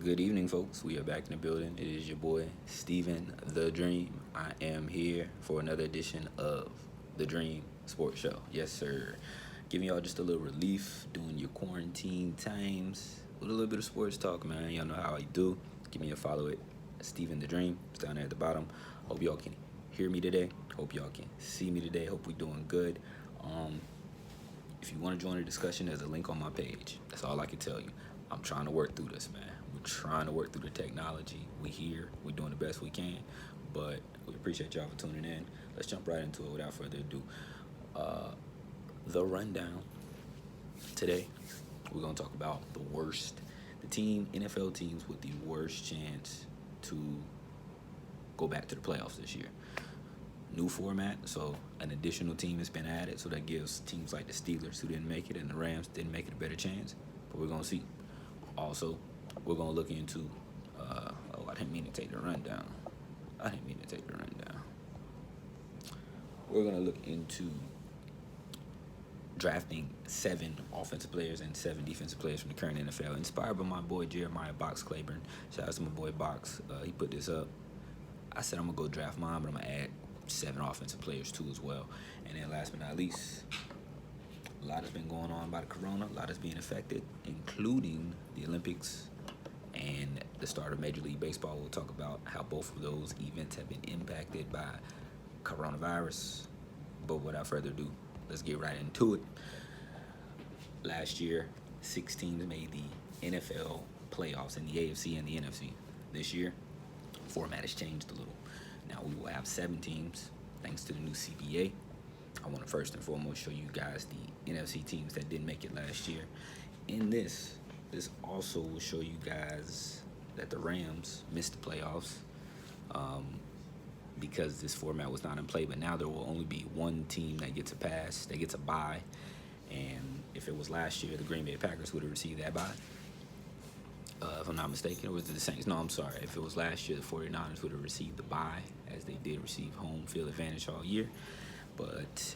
Good evening, folks. We are back in the building. It is your boy, Steven the Dream. I am here for another edition of the Dream Sports Show. Yes, sir. Giving y'all just a little relief during your quarantine times with a little bit of sports talk, man. Y'all know how I do. Give me a follow at Steven the Dream. It's down there at the bottom. Hope y'all can hear me today. Hope y'all can see me today. Hope we're doing good. If you want to join the discussion, there's a link on my page. That's all I can tell you. I'm trying to work through this, man. We're trying to work through the technology. We here. We're doing the best we can. But we appreciate y'all for tuning in. Let's jump right into it without further ado. The rundown. Today, we're going to talk about the NFL teams with the worst chance to go back to the playoffs this year. New format, so an additional team has been added, so that gives teams like the Steelers, who didn't make it, and the Rams didn't make it, a better chance. But we're going to see. Also, we're going to look into, I didn't mean to take the rundown. We're going to look into drafting 7 offensive players and 7 defensive players from the current NFL, inspired by my boy Jeremiah Box Claiborne. Shout out to my boy Box. He put this up. I said I'm going to go draft mine, but I'm going to add 7 offensive players too as well. And then last but not least, a lot has been going on by the corona. A lot is being affected, including the Olympics and the start of Major League Baseball. We'll talk about how both of those events have been impacted by coronavirus. But without further ado, let's get right into it. Last year, 6 teams made the NFL playoffs in the AFC and the NFC. This year, format has changed a little. Now we will have 7 teams thanks to the new CBA. I want to first and foremost show you guys the NFC teams that didn't make it last year. In this also will show you guys that the Rams missed the playoffs because this format was not in play. But now there will only be one team that gets a pass, that gets a bye. And if it was last year, the Green Bay Packers would have received that bye. If I'm not mistaken, or was it the Saints? No, I'm sorry. If it was last year, the 49ers would have received the bye, as they did receive home field advantage all year. But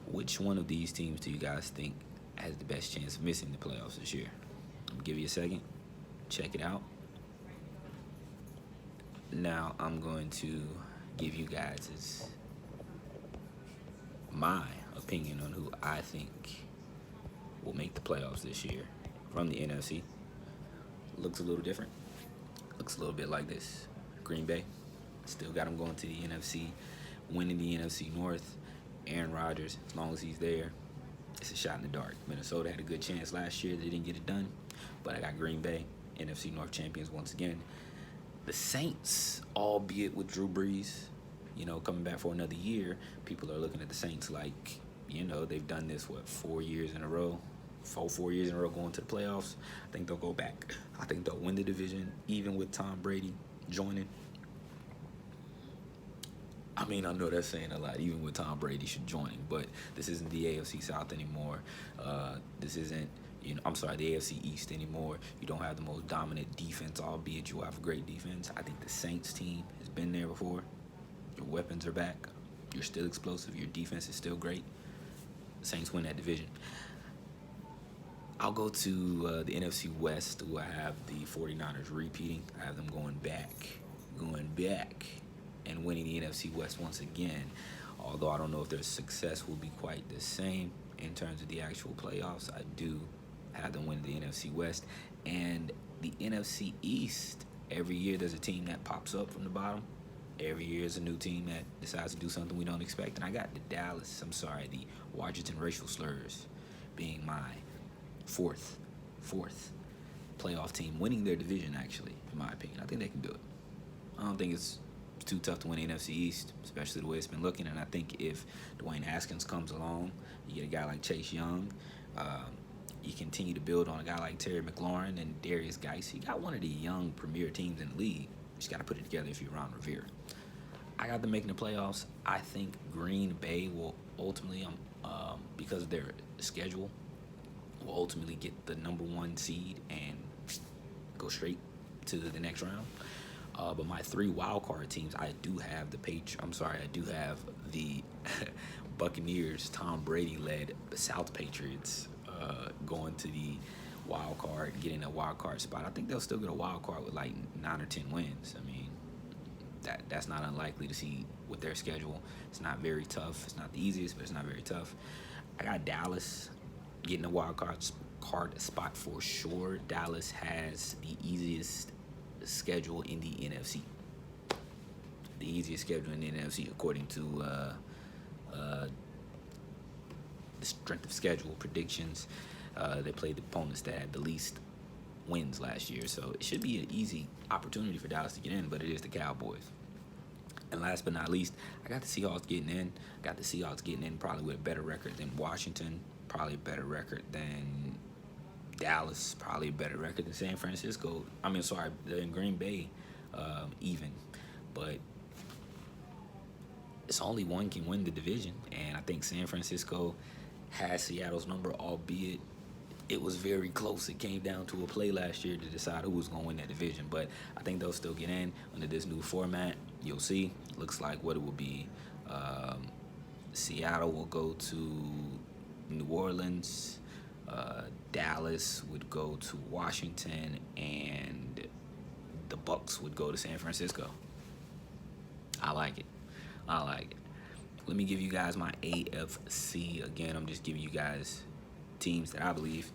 which one of these teams do you guys think has the best chance of missing the playoffs this year? I'll give you a second. Check it out. Now I'm going to give you guys my opinion on who I think will make the playoffs this year from the NFC. Looks a little different. Looks a little bit like this. Green Bay. Still got them going to the NFC, winning the NFC North. Aaron Rodgers, as long as he's there, it's a shot in the dark. Minnesota had a good chance last year. They didn't get it done. But I got Green Bay, NFC North champions once again. The Saints, albeit with Drew Brees, coming back for another year, people are looking at the Saints like, they've done this, 4 years in a row? 4 years in a row going to the playoffs. I think they'll go back. I think they'll win the division, even with Tom Brady joining. I mean, I know that's saying a lot, even with Tom Brady should join, but this isn't the AFC South anymore. This isn't, the AFC East anymore. You don't have the most dominant defense, albeit you have a great defense. I think the Saints team has been there before. Your weapons are back. You're still explosive. Your defense is still great. The Saints win that division. I'll go to the NFC West, who I have the 49ers repeating. I have them going back, and winning the NFC West once again. Although I don't know if their success will be quite the same in terms of the actual playoffs, I do have them win the NFC West. And the NFC East, every year there's a team that pops up from the bottom. Every year is a new team that decides to do something we don't expect. And I got the Washington racial slurs being my fourth playoff team, winning their division, actually, in my opinion. I think they can do it. I don't think it's too tough to win the NFC East, especially the way it's been looking. And I think if Dwayne Haskins comes along, you get a guy like Chase Young, you continue to build on a guy like Terry McLaurin and Darius Geis. You got one of the young premier teams in the league. You just got to put it together if you're Ron Rivera. I got them making the playoffs. I think Green Bay will ultimately, because of their schedule, will ultimately get the number 1 seed and go straight to the next round. But my 3 wildcard teams, I do have the Buccaneers, Tom Brady-led South Patriots going to the wild card and getting a wild card spot. I think they'll still get a wild card with like 9 or 10 wins. I mean, that's not unlikely to see with their schedule. It's not very tough. It's not the easiest, but it's not very tough. I got Dallas getting a wild card spot for sure. Dallas has the easiest schedule in the NFC. The easiest schedule in the NFC according to the strength of schedule predictions. They played the opponents that had the least wins last year, so it should be an easy opportunity for Dallas to get in, but it is the Cowboys. And last but not least, I got the Seahawks getting in. Got the Seahawks getting in probably with a better record than Washington, probably a better record than Dallas, probably a better record than San Francisco. Than Green Bay, even. But it's only one can win the division, and I think San Francisco has Seattle's number, albeit it was very close. It came down to a play last year to decide who was going to win that division, but I think they'll still get in under this new format. You'll see. Looks like what it will be. Seattle will go to New Orleans. Dallas would go to Washington, and the Bucks would go to San Francisco. I like it. Let me give you guys my AFC. Again, I'm just giving you guys teams that I believe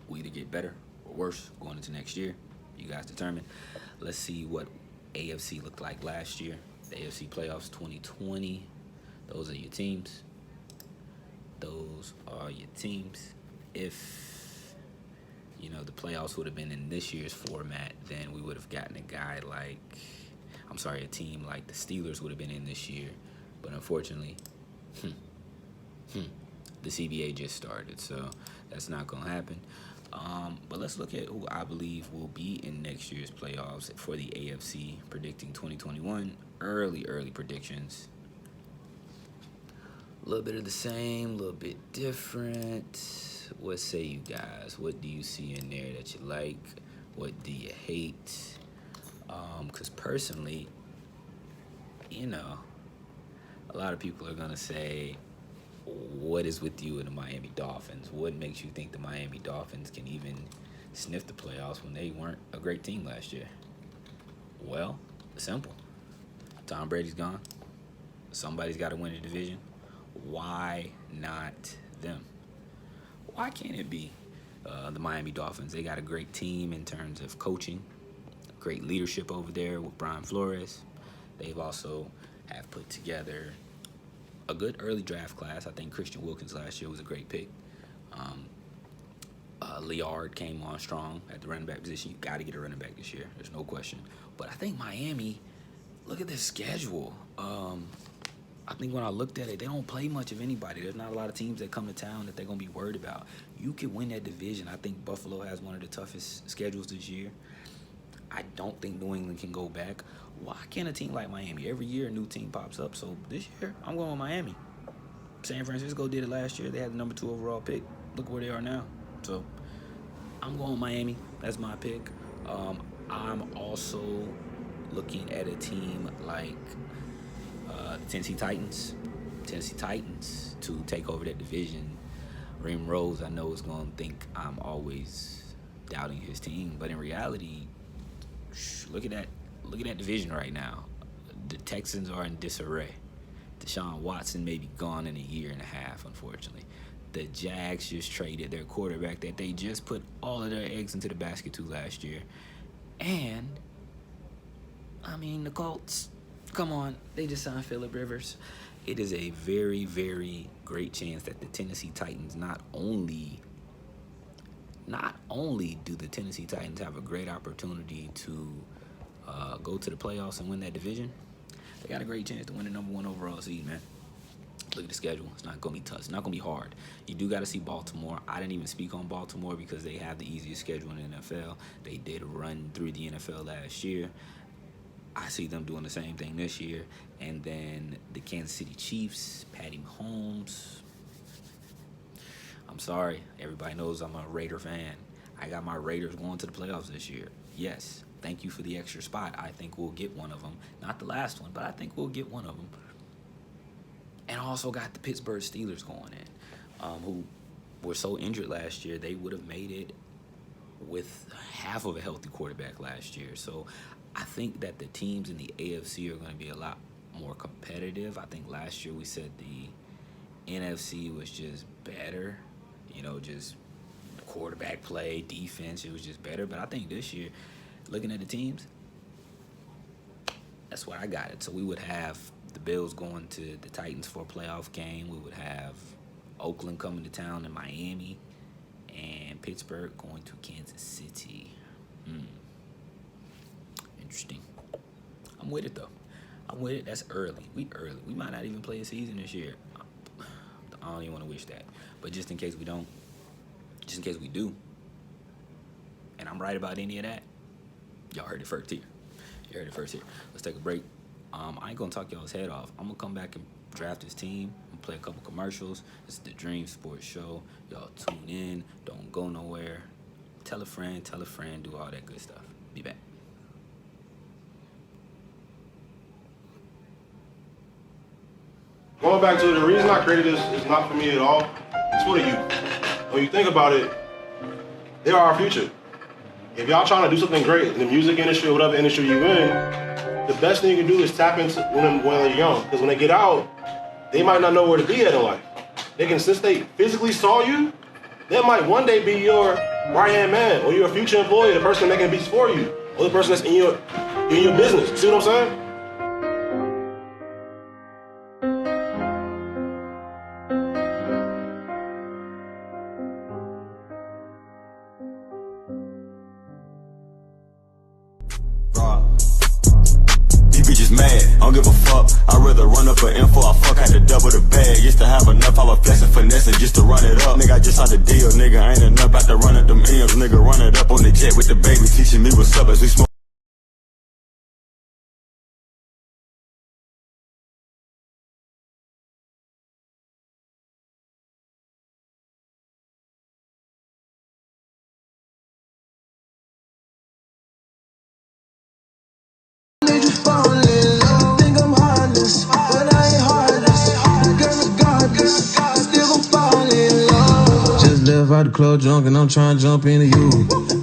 will either get better or worse going into next year. You guys determine. Let's see what AFC looked like last year. The AFC playoffs 2020. Those are your teams. If the playoffs would have been in this year's format, then we would have gotten a team like the Steelers would have been in this year. But unfortunately, the CBA just started, so that's not going to happen. But let's look at who I believe will be in next year's playoffs for the AFC, predicting 2021. Early predictions. A little bit of the same, a little bit different. What say you guys? What do you see in there that you like? What do you hate? Because personally, a lot of people are going to say, what is with you and the Miami Dolphins? What makes you think the Miami Dolphins can even sniff the playoffs when they weren't a great team last year? Well, simple. Tom Brady's gone. Somebody's got to win the division. Why not them? Why can't it be the Miami Dolphins? They got a great team in terms of coaching, great leadership over there with Brian Flores. They've also have put together a good early draft class. I think Christian Wilkins last year was a great pick. Liard came on strong at the running back position. You got to get a running back this year. There's no question. But I think Miami, look at their schedule. I think when I looked at it, they don't play much of anybody. There's not a lot of teams that come to town that they're going to be worried about. You could win that division. I think Buffalo has one of the toughest schedules this year. I don't think New England can go back. Why can't a team like Miami? Every year a new team pops up. So this year, I'm going with Miami. San Francisco did it last year. They had the number 2 overall pick. Look where they are now. So I'm going with Miami. That's my pick. I'm also looking at a team like the Tennessee Titans. Tennessee Titans to take over that division. Reem Rose, I know, is going to think I'm always doubting his team. But in reality, look at that division right now. The Texans are in disarray. Deshaun Watson may be gone in a year and a half, unfortunately. The Jags just traded their quarterback that they just put all of their eggs into the basket to last year. And, the Colts, come on, they just signed Phillip Rivers. It is a very, very great chance that the Tennessee Titans not only do the Tennessee Titans have a great opportunity to go to the playoffs and win that division, they got a great chance to win the number 1 overall seed, man. Look at the schedule. It's not going to be tough. It's not going to be hard. You do got to see Baltimore. I didn't even speak on Baltimore because they have the easiest schedule in the NFL. They did run through the NFL last year. I see them doing the same thing this year. And then the Kansas City Chiefs, Patty Mahomes. I'm sorry. Everybody knows I'm a Raider fan. I got my Raiders going to the playoffs this year. Yes. Thank you for the extra spot. I think we'll get one of them. Not the last one, but I think we'll get one of them. And I also got the Pittsburgh Steelers going in, who were so injured last year, they would have made it with half of a healthy quarterback last year. So I think that the teams in the AFC are going to be a lot more competitive. I think last year we said the NFC was just better, just quarterback play, defense, it was just better. But I think this year, looking at the teams, that's where I got it. So we would have the Bills going to the Titans for a playoff game. We would have Oakland coming to town in Miami, and Pittsburgh going to Kansas City. Interesting. I'm with it, though. I'm with it. That's early. We early. We might not even play a season this year. I don't even want to wish that. But just in case we don't, just in case we do, and I'm right about any of that, y'all heard it first here. You heard it first here. Let's take a break. I ain't going to talk y'all's head off. I'm going to come back and draft this team and play a couple commercials. This is the Dream Sports Show. Y'all tune in. Don't go nowhere. Tell a friend, do all that good stuff. Be back. Going back to the reason I created this is not for me at all. It's for the youth. When you think about it, they are our future. If y'all trying to do something great in the music industry or whatever industry you're in, the best thing you can do is tap into them when they're young. Because when they get out, they might not know where to be at in life. Since they physically saw you, they might one day be your right-hand man or your future employee, the person making beats for you, or the person that's in your business. You see what I'm saying? Bitches mad, I don't give a fuck. I'd rather run up an info, I fuck, had to double the bag. Used to have enough, I was flexing, finessing just to run it up. Nigga, I just saw the deal, nigga, ain't enough, about to run up them M's. Nigga, run it up on the jet with the baby, teaching me what's up as we smoke. Out the club drunk and I'm trying to jump into you.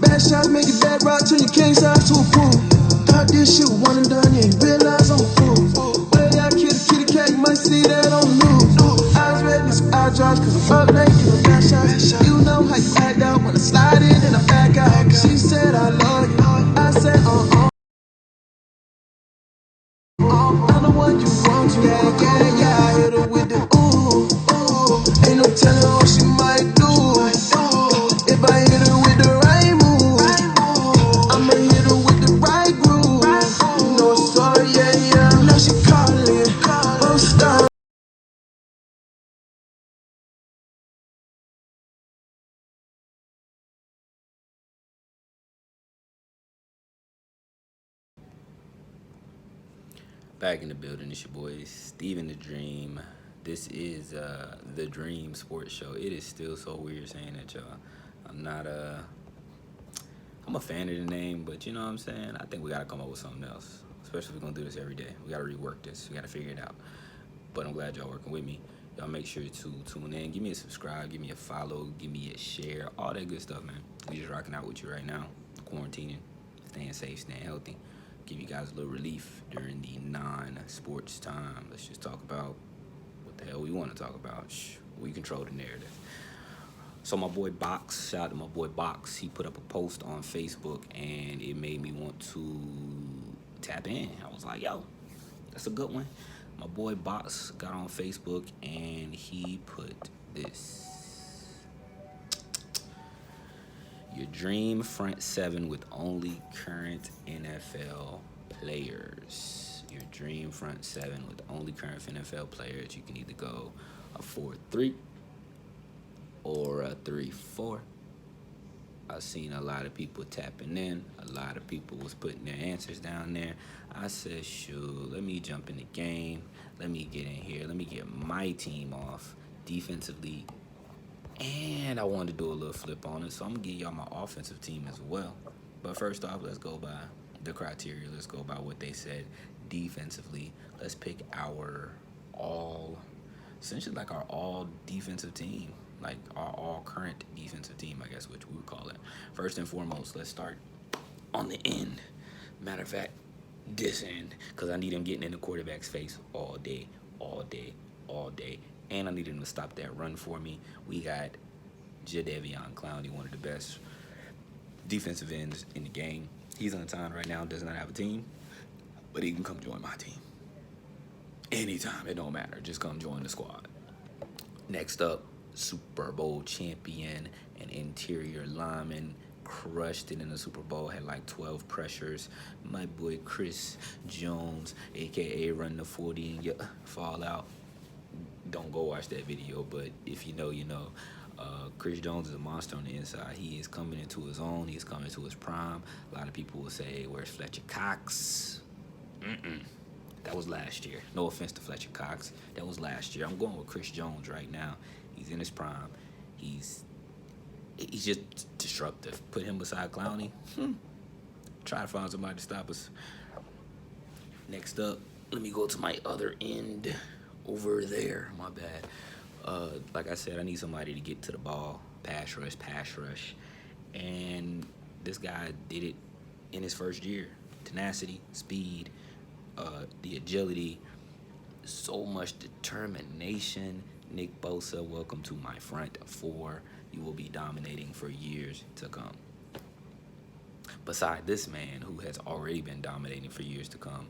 Bad shots make it bad rock, turn your king size to a pool. Thought this shit was one and done, you ain't realize I'm a fool. Well, y'all kitty cat, you might see that on the news. Eyes red, these eye drops, cause I'm up late, giving bad shots. You know how you act out when I slide in and I back out. She said I love you, I said I know what you want to, yeah, I hit her with the ooh. Ain't no telling what she might do. If I hit her with the right move, I'ma hit her with the right groove. You know it's all, yeah. Now she calling, I'm stuck. Back in the building, it's your boy Steven the Dream. This is the Dream Sports Show. It is still so weird saying that, y'all. I'm a fan of the name, but you know what I'm saying? I think we gotta come up with something else. Especially if we're gonna do this every day. We gotta rework this. We gotta figure it out. But I'm glad y'all working with me. Y'all make sure to tune in. Give me a subscribe, give me a follow, give me a share, all that good stuff, man. We just rocking out with you right now. Quarantining, staying safe, staying healthy. Give you guys a little relief during the non-sports time. Let's just talk about what the hell we want to talk about. We control the narrative. So my boy Box, shout out to my boy Box. He put up a post on Facebook and it made me want to tap in. I was like, yo, that's a good one. My boy Box got on Facebook and he put this. Your dream front seven with only current NFL players. Your dream front seven with only current NFL players. You can either go a 4-3 or a 3-4. I've seen a lot of people tapping in. A lot of people was putting their answers down there. I said, shoot, let me jump in the game. Let me get in here. Let me get my team off defensively. And I wanted to do a little flip on it, so I'm going to give y'all my offensive team as well. But first off, let's go by the criteria. Let's go by what they said defensively. Let's pick our all defensive team. like our all current defensive team, I guess, which we would call it. First and foremost, let's start on the end. Matter of fact, this end, because I need him getting in the quarterback's face all day, all day, all day. And I need him to stop that run for me. We got Jadeveon Clowney, one of the best defensive ends in the game. He's unsigned right now, does not have a team, but he can come join my team. Anytime, it don't matter. Just come join the squad. Next up, Super Bowl champion and interior lineman. Crushed it in the Super Bowl, had like 12 pressures. My boy Chris Jones, aka Run the 40 and fall out. Don't go watch that video, but if you know, you know. Chris Jones is a monster on the inside. He is coming into his own. He's coming to his prime. A lot of people will say, where's Fletcher Cox? That was last year. No offense to Fletcher Cox. That was last year. I'm going with Chris Jones right now. He's in his prime. He's just disruptive. Put him beside Clowney. Try to find somebody to stop us. Next up, let me go to my other end over there. My bad. Like I said, I need somebody to get to the ball. Pass rush. And this guy did it in his first year. Tenacity, speed, the agility, so much determination. Nick Bosa, welcome to my front four. You will be dominating for years to come. Beside this man, who has already been dominating for years to come,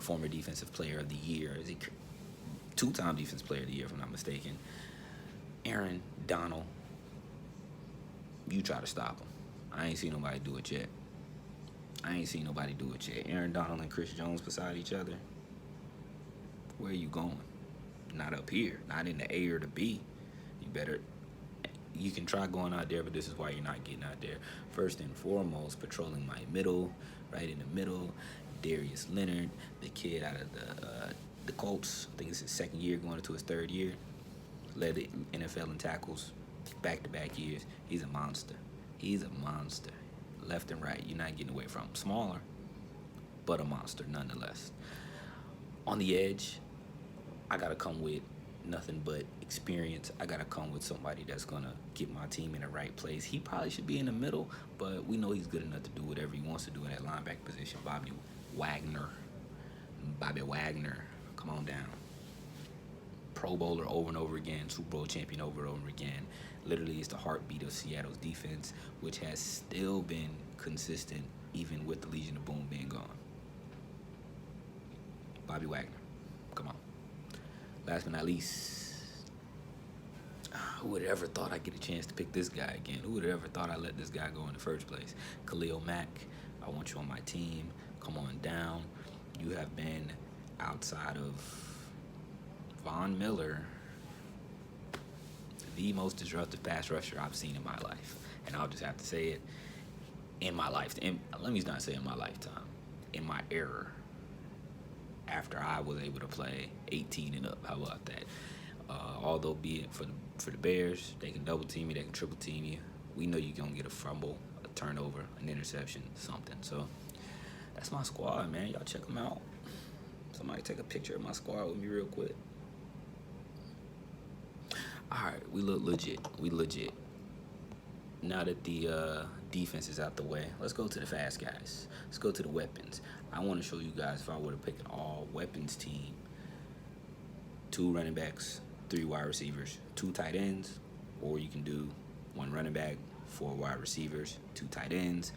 former Defensive Player of the Year, is he two-time Defensive Player of the Year, if I'm not mistaken, Aaron Donald. You try to stop him. I ain't seen nobody do it yet. Aaron Donald and Chris Jones beside each other. Where are you going? Not up here. Not in the A or the B. You can try going out there, but this is why you're not getting out there. First and foremost, patrolling my middle, right in the middle, Darius Leonard, the kid out of the Colts. I think it's his second year, going into his third year. Led the NFL in tackles, back-to-back years. He's a monster. Left and right, you're not getting away from him. Smaller, but a monster nonetheless. On the edge, I got to come with nothing but experience. I got to come with somebody that's going to get my team in the right place. He probably should be in the middle, but we know he's good enough to do whatever he wants to do in that linebacker position. Bobby Wagner. Come on down. Pro Bowler over and over again, Super Bowl champion over and over again. Literally, it's the heartbeat of Seattle's defense, which has still been consistent even with the Legion of Boom being gone. Bobby Wagner. Come on. Last but not least, who would have ever thought I'd get a chance to pick this guy again? Who would have ever thought I'd let this guy go in the first place? Khalil Mack, I want you on my team. Come on down. You have been outside of Von Miller, the most disruptive pass rusher I've seen in my life. And I'll just have to say it, in my lifetime. Let me not say in my lifetime. In my era. After I was able to play 18 and up. How about that? Although be it for the Bears, they can double team you, they can triple team you. We know you're going to get a fumble, a turnover, an interception, something. So that's my squad, man. Y'all check them out. Somebody take a picture of my squad with me real quick. All right, we look legit. Now that the defense is out the way, let's go to the fast guys. Let's go to the weapons. I want to show you guys if I were to pick an all-weapons team, 2 running backs, 3 wide receivers, 2 tight ends, or you can do 1 running back, 4 wide receivers, 2 tight ends,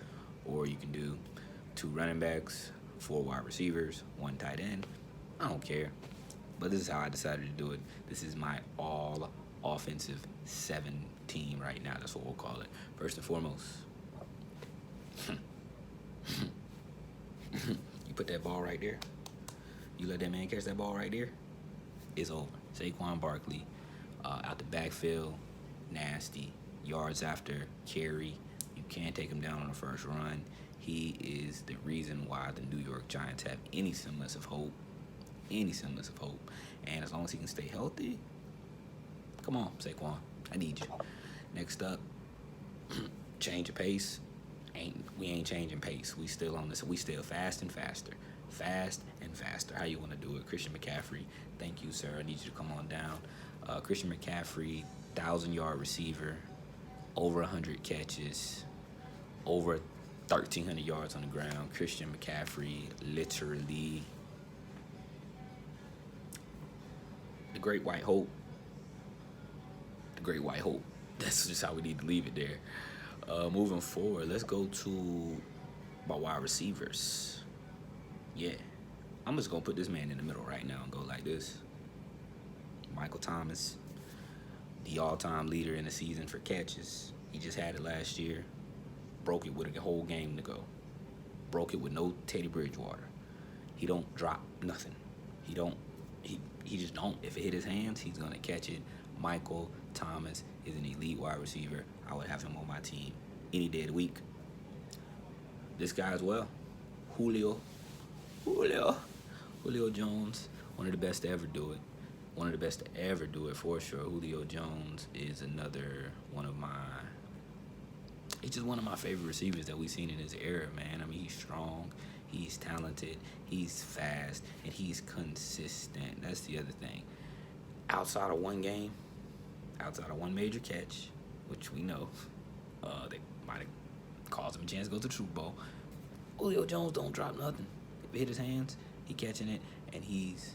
or you can do 2 running backs, 4 wide receivers, 1 tight end. I don't care, but this is how I decided to do it. This is my all-offensive 7 team right now. That's what we'll call it. First and foremost, you put that ball right there. You let that man catch that ball right there, it's over. Saquon Barkley, out the backfield, nasty. Yards after carry. You can't take him down on the first run. He is the reason why the New York Giants have any semblance of hope. And as long as he can stay healthy, come on, Saquon, I need you. Next up, change of pace. We ain't changing pace. We still on this. We still fast and faster. How you want to do it? Christian McCaffrey, thank you, sir. I need you to come on down. Christian McCaffrey 1,000-yard receiver, over 100 catches, over 1,300 yards on the ground. Christian McCaffrey, literally the Great White Hope. The Great White Hope. That's just how we need to leave it there. Moving forward, let's go to my wide receivers. Yeah, I'm just going to put this man in the middle right now and go like this. Michael Thomas, the all-time leader in the season for catches. He just had it last year. Broke it with a whole game to go. Broke it with no Teddy Bridgewater. He don't drop nothing. He just don't. If it hit his hands, he's going to catch it. Michael Thomas is an elite wide receiver. I would have him on my team any day of the week. This guy as well, Julio Jones, one of the best to ever do it. One of the best to ever do it for sure. Julio Jones is he's just one of my favorite receivers that we've seen in his era, man. I mean, he's strong, he's talented, he's fast, and he's consistent. That's the other thing. Outside of one game, outside of one major catch, which we know they might have caused him a chance to go to the Super Bowl, Julio Jones don't drop nothing. If it hit his hands, he catching it, and he's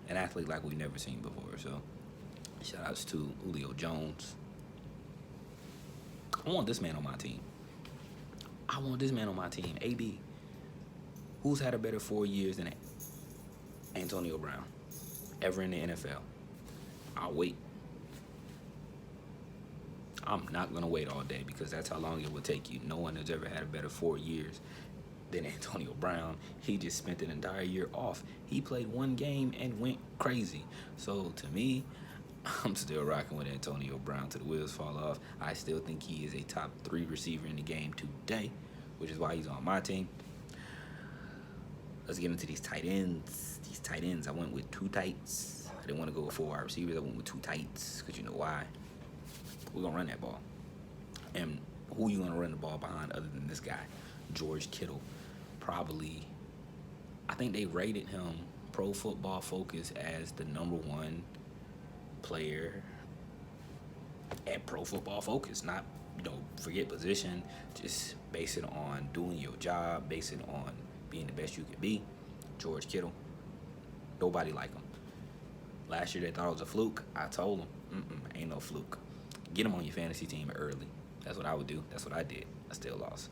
an athlete like we've never seen before. So, shout outs to Julio Jones. I want this man on my team. AB. Who's had a better 4 years than Antonio Brown ever in the NFL? I'll wait. I'm not going to wait all day because that's how long it will take you. No one has ever had a better 4 years than Antonio Brown. He just spent an entire year off. He played one game and went crazy. So to me, I'm still rocking with Antonio Brown till the wheels fall off. I still think he is a top 3 receiver in the game today, which is why he's on my team. Let's get into these tight ends. I went with 2 tights. I didn't want to go with 4 wide receivers. I went with 2 tights because you know why. We're going to run that ball. And who you going to run the ball behind other than this guy? George Kittle. Probably, I think they rated him, Pro Football Focus, as the #1 player at Pro Football Focus. Not, forget position. Just base it on doing your job. Base it on being the best you can be. George Kittle. Nobody like him. Last year they thought it was a fluke. I told them, ain't no fluke. Get him on your fantasy team early. That's what I would do. That's what I did. I still lost.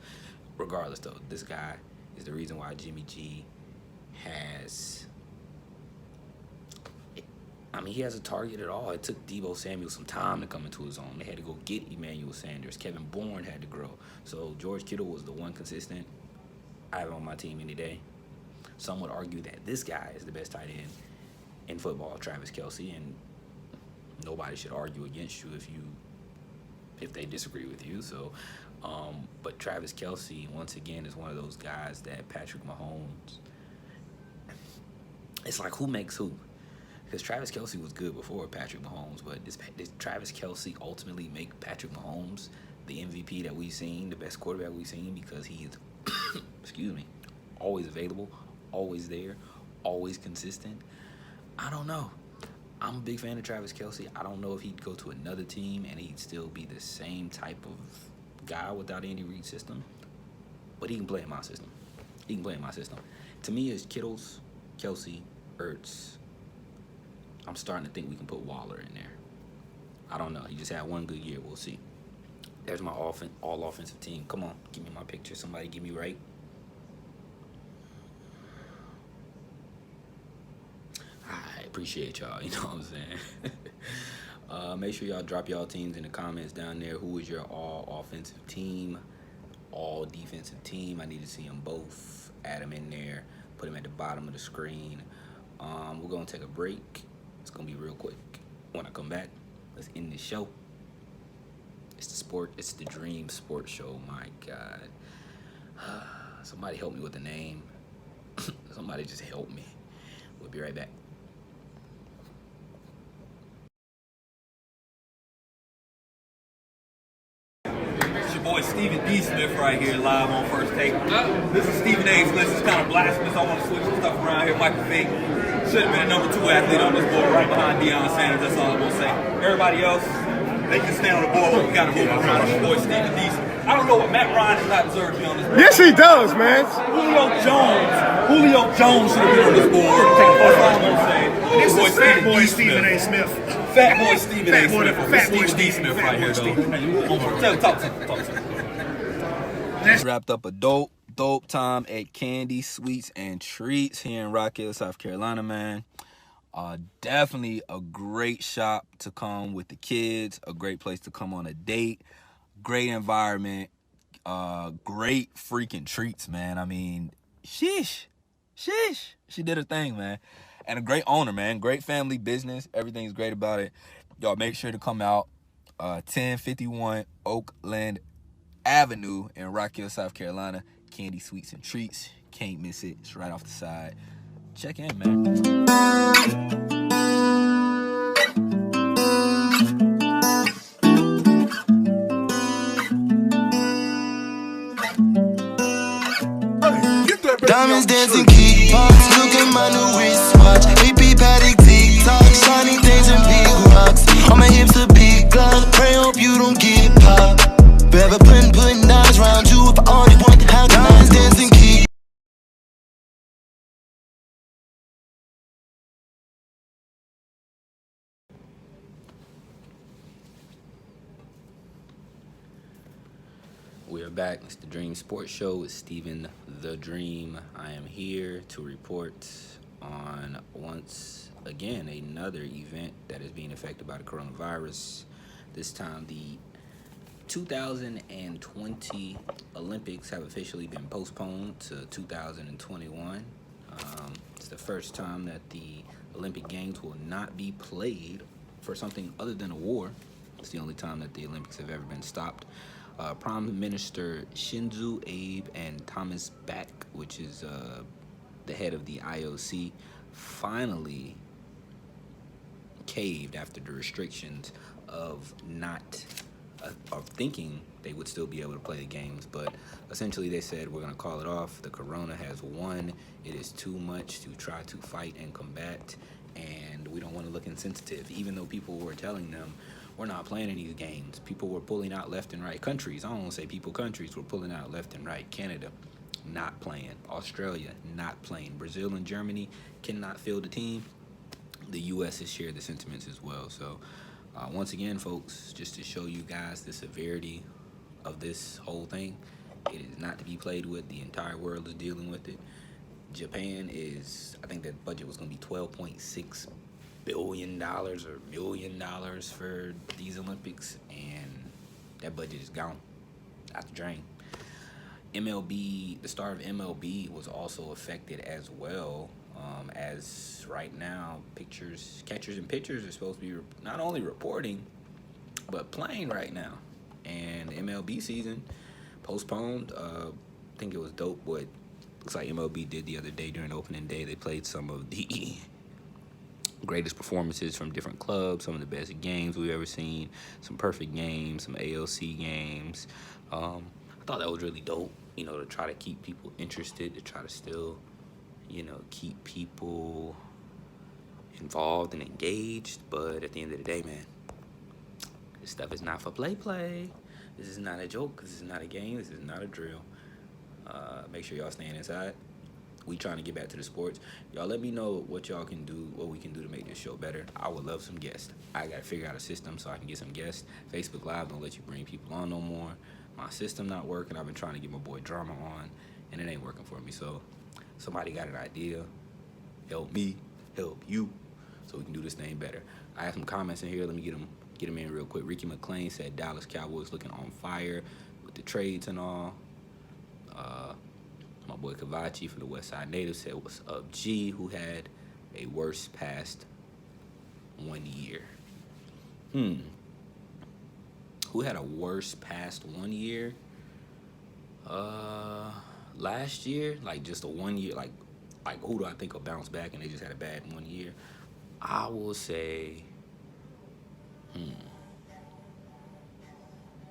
Regardless, though, this guy is the reason why Jimmy G has... he has a target at all. It took Deebo Samuel some time to come into his own. They had to go get Emmanuel Sanders. Kevin Bourne had to grow. So George Kittle was the one consistent. I have him on my team any day. Some would argue that this guy is the best tight end in football, Travis Kelce, and nobody should argue against you if they disagree with you. So, but Travis Kelce, once again, is one of those guys that Patrick Mahomes, it's like who makes who? Because Travis Kelce was good before Patrick Mahomes, but does Travis Kelce ultimately make Patrick Mahomes the MVP that we've seen, the best quarterback we've seen, because he is, always available, always there, always consistent? I don't know. I'm a big fan of Travis Kelce. I don't know if he'd go to another team and he'd still be the same type of guy without Andy Reid's system, but he can play in my system. To me, it's Kittles, Kelce, Ertz. I'm starting to think we can put Waller in there. I don't know. He just had one good year. We'll see. There's my all offensive team. Come on, give me my picture. Somebody give me right. I appreciate y'all. You know what I'm saying? Make sure y'all drop y'all teams in the comments down there. Who is your all offensive team, all defensive team? I need to see them both. Add them in there. Put them at the bottom of the screen. We're going to take a break. It's going to be real quick. When I come back, let's end this show. It's the Dream Sports Show. My God. Somebody help me with the name. Somebody just help me. We'll be right back. It's your boy Stephen D. Smith right here live on First Take. This is Stephen A. Smith. It's kind of blasphemous. I want to switch some stuff around here. Michael Vick. Should have been a number 2 athlete on this board, right behind Deion Sanders. That's all I'm gonna say. Everybody else, they can stand on the board. We gotta move around. This boy Steven Dees. I don't know what Matt Ryan does not deserve to be on this board. Yes, he does, man. Julio Jones should have been on this board. That's all I'm gonna say. This is Fat Boy Stephen A. Smith. Fat boy Stephen A. Smith. Fat boy Stephen D. Smith right here, though. Talk to me. Wrapped up a dope time at Candy Sweets and Treats here in Rock Hill, South Carolina, man. Definitely a great shop to come with the kids, a great place to come on a date, great environment, great freaking treats, man. I mean, sheesh, she did her thing, man. And a great owner, man. Great family business. Everything's great about it. Y'all make sure to come out. 1051 Oakland Avenue in Rock Hill, South Carolina. Candy Sweets and Treats. Can't miss it. It's right off the side. Check in, man. Diamonds dancing, key pops. Look at my new wristwatch. AP Paddock, TikTok. Shiny things and big rocks. On my hips a big Glock. Pray hope you don't get popped. Forever putting knives around you. If I only want how diamonds dancing, key. We are back. It's the Dream Sports Show with Steven the Dream. I am here to report on, once again, another event that is being affected by the coronavirus. This time, the 2020 Olympics have officially been postponed to 2021. It's the first time that the Olympic Games will not be played for something other than a war. It's the only time that the Olympics have ever been stopped. Prime Minister Shinzo Abe and Thomas Bach, which is the head of the IOC, finally caved after the restrictions of thinking they would still be able to play the games. But essentially they said, we're going to call it off. The corona has won. It is too much to try to fight and combat, and we don't want to look insensitive. Even though people were telling them, we're not playing in these games. People were pulling out left and right. Countries, I don't want to say people, countries were pulling out left and right. Canada, not playing. Australia, not playing. Brazil and Germany cannot field a team. The U.S. has shared the sentiments as well. So, once again, folks, just to show you guys the severity of this whole thing, it is not to be played with. The entire world is dealing with it. Japan is, I think that budget was going to be $12.6 billion or $1 million for these Olympics, and that budget is gone out the drain. MLB, the start of MLB was also affected as well, as right now catchers and pitchers are supposed to be not only reporting but playing right now, and the MLB season postponed. I think it was dope what looks like MLB did the other day during opening day. They played some of the greatest performances from different clubs, some of the best games we've ever seen, some perfect games, some ALC games. I thought that was really dope, to try to keep people interested, to try to still, keep people involved and engaged. But at the end of the day, man, this stuff is not for play. This is not a joke. This is not a game. This is not a drill. Make sure y'all staying inside. We trying to get back to the sports. Y'all let me know what y'all can do, what we can do to make this show better. I would love some guests. I got to figure out a system so I can get some guests. Facebook Live don't let you bring people on no more. My system not working. I've been trying to get my boy Drama on, and it ain't working for me. So somebody got an idea. Help me, help you, so we can do this thing better. I have some comments in here. Let me get them in real quick. Ricky McClain said Dallas Cowboys looking on fire with the trades and all. My boy Kavachi from the West Side Native said, what's up, G, who had a worse past 1 year. Who had a worse past 1 year? Last year, like just a 1 year, like who do I think will bounce back and they just had a bad 1 year? I will say,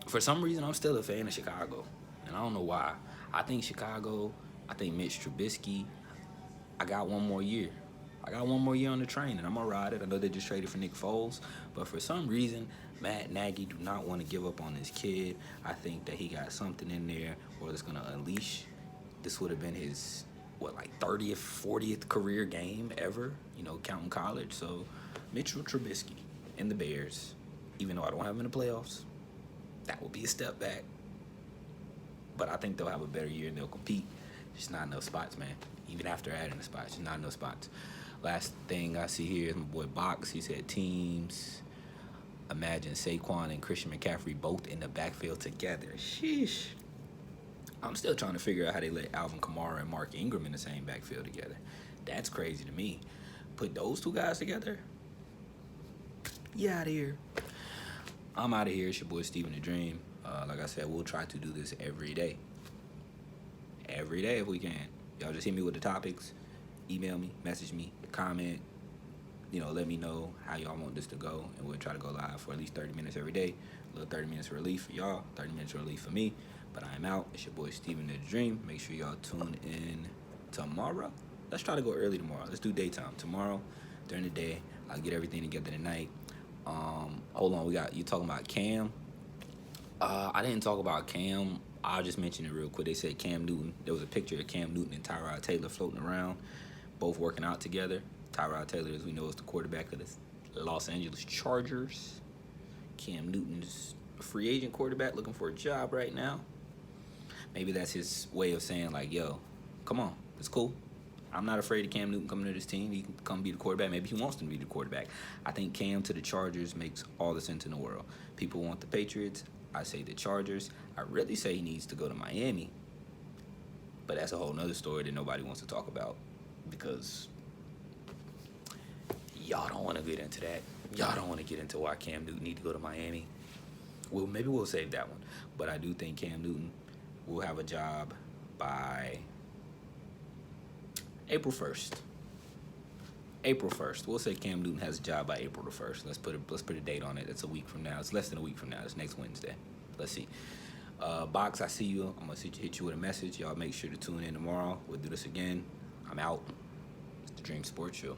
for some reason, I'm still a fan of Chicago, and I don't know why. I think Chicago, I think Mitch Trubisky, I got 1 more year. I got one more year on the train, and I'm gonna ride it. I know they just traded for Nick Foles, but for some reason, Matt Nagy do not want to give up on his kid. I think that he got something in there where it's gonna unleash. This would have been his 30th, 40th career game ever, counting college. So Mitchell Trubisky and the Bears, even though I don't have him in the playoffs, that will be a step back. But I think they'll have a better year and they'll compete. Just not enough spots, man. Even after adding the spots, just not enough spots. Last thing I see here is my boy Box. He said teams. Imagine Saquon and Christian McCaffrey both in the backfield together. Sheesh. I'm still trying to figure out how they let Alvin Kamara and Mark Ingram in the same backfield together. That's crazy to me. Put those two guys together? You out of here. I'm out of here. It's your boy Steven the Dream. Like I said, we'll try to do this every day. Every day if we can. Y'all just hit me with the topics. Email me, message me, comment. Let me know how y'all want this to go, and we'll try to go live for at least 30 minutes every day. A little 30 minutes of relief for y'all, 30 minutes of relief for me. But I am out. It's your boy Steven the Dream. Make sure y'all tune in tomorrow. Let's try to go early tomorrow. Let's do daytime. Tomorrow, during the day, I'll get everything together tonight. Hold on, you talking about Cam? I didn't talk about Cam. I'll just mention it real quick. They said Cam Newton. There was a picture of Cam Newton and Tyrod Taylor floating around, both working out together. Tyrod Taylor, as we know, is the quarterback of the Los Angeles Chargers. Cam Newton's a free agent quarterback looking for a job right now. Maybe that's his way of saying, yo, come on, it's cool. I'm not afraid of Cam Newton coming to this team. He can come be the quarterback. Maybe he wants to be the quarterback. I think Cam to the Chargers makes all the sense in the world. People want the Patriots. I say the Chargers. I really say he needs to go to Miami. But that's a whole nother story that nobody wants to talk about because y'all don't want to get into that. Y'all don't want to get into why Cam Newton need to go to Miami. Well, maybe we'll save that one. But I do think Cam Newton will have a job by April 1st. April 1st. We'll say Cam Newton has a job by April the 1st. Let's put a date on it. It's a week from now. It's less than a week from now. It's next Wednesday. Let's see. Box, I see you. I'm going to hit you with a message. Y'all make sure to tune in tomorrow. We'll do this again. I'm out. It's the Dream Sports Show.